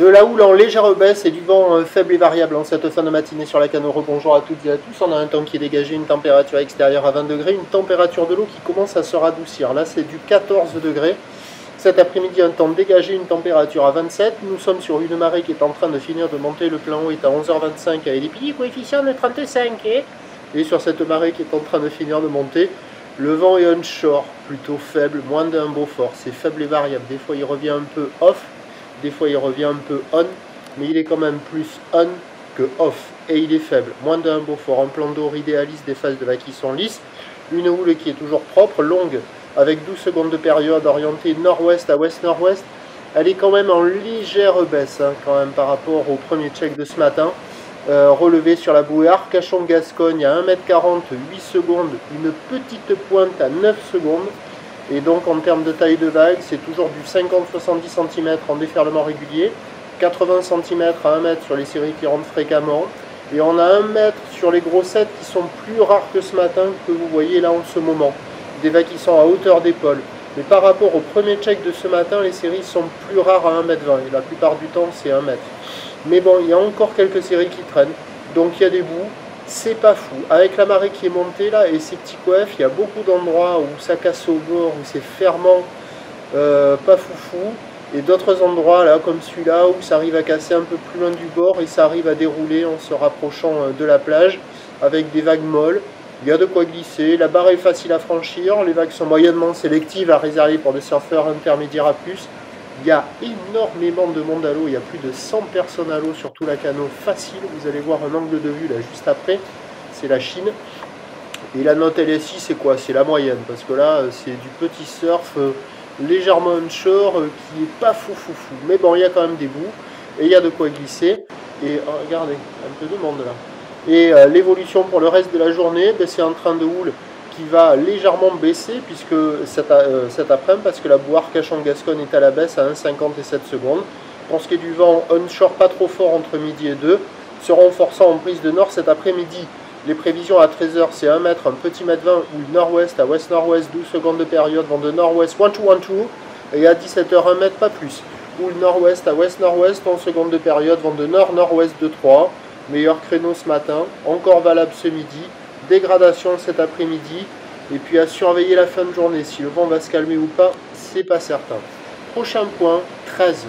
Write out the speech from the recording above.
De la houle en légère baisse et du vent faible et variable en cette fin de matinée sur la Cano. Rebonjour à toutes et à tous. On a un temps qui est dégagé, une température extérieure à 20 degrés, une température de l'eau qui commence à se radoucir. Là, c'est du 14 degrés. Cet après-midi, un temps dégagé, une température à 27. Nous sommes sur une marée qui est en train de finir de monter. Le plan haut est à 11h25 avec des petits coefficients de 35. Et sur cette marée qui est en train de finir de monter, le vent est onshore, plutôt faible, moins d'un Beaufort. C'est faible et variable. Des fois, il revient un peu off. Des fois il revient un peu on, mais il est quand même plus on que off, et il est faible. Moins d'un Beaufort, un plan d'eau idéaliste, des phases de vague qui sont lisses, une houle qui est toujours propre, longue, avec 12 secondes de période, orientée nord-ouest à ouest-nord-ouest. Elle est quand même en légère baisse, quand même, par rapport au premier check de ce matin. Relevé sur la bouée Arcachon-Gascogne à 1m40, 8 secondes, une petite pointe à 9 secondes. Et donc en termes de taille de vague, c'est toujours du 50-70 cm en déferlement régulier, 80 cm à 1 mètre sur les séries qui rentrent fréquemment, et on a 1 mètre sur les grossettes qui sont plus rares que ce matin, que vous voyez là en ce moment. Des vagues qui sont à hauteur d'épaule. Mais par rapport au premier check de ce matin, les séries sont plus rares à 1,20 m, et la plupart du temps c'est 1 mètre. Mais bon, il y a encore quelques séries qui traînent, donc il y a des bouts. C'est pas fou. Avec la marée qui est montée là et ces petits coefs, il y a beaucoup d'endroits où ça casse au bord, où c'est fermant, pas foufou. Et d'autres endroits là, comme celui-là, où ça arrive à casser un peu plus loin du bord et ça arrive à dérouler en se rapprochant de la plage avec des vagues molles. Il y a de quoi glisser. La barre est facile à franchir. Les vagues sont moyennement sélectives à réserver pour des surfeurs intermédiaires à plus. Il y a énormément de monde à l'eau, il y a plus de 100 personnes à l'eau sur tout la Cano, facile, vous allez voir un angle de vue là juste après, c'est la Chine. Et la note LSI c'est quoi? C'est la moyenne, parce que là c'est du petit surf légèrement onshore qui est pas fou. Mais bon, il y a quand même des bouts, et il y a de quoi glisser, et regardez, un peu de monde là. Et l'évolution pour le reste de la journée, ben, c'est un train de houle qui va légèrement baisser puisque cet après-midi, parce que la bouée Arcachon-Gascogne est à la baisse à 1,57 secondes. Pour ce qui est du vent onshore, pas trop fort entre midi et 2, se renforçant en prise de nord cet après-midi. Les prévisions à 13h, c'est 1 mètre, un petit mètre 20, ou nord-ouest à ouest-nord-ouest, 12 secondes de période, vent de nord-ouest, 1-2-1-2, et à 17h, 1 mètre, pas plus. Ou nord-ouest à ouest-nord-ouest, 11 secondes de période, vent de nord-nord-ouest de 3, meilleur créneau ce matin, encore valable ce midi. Dégradation cet après-midi, et puis à surveiller la fin de journée. Si le vent va se calmer ou pas, c'est pas certain. Prochain point, 13h.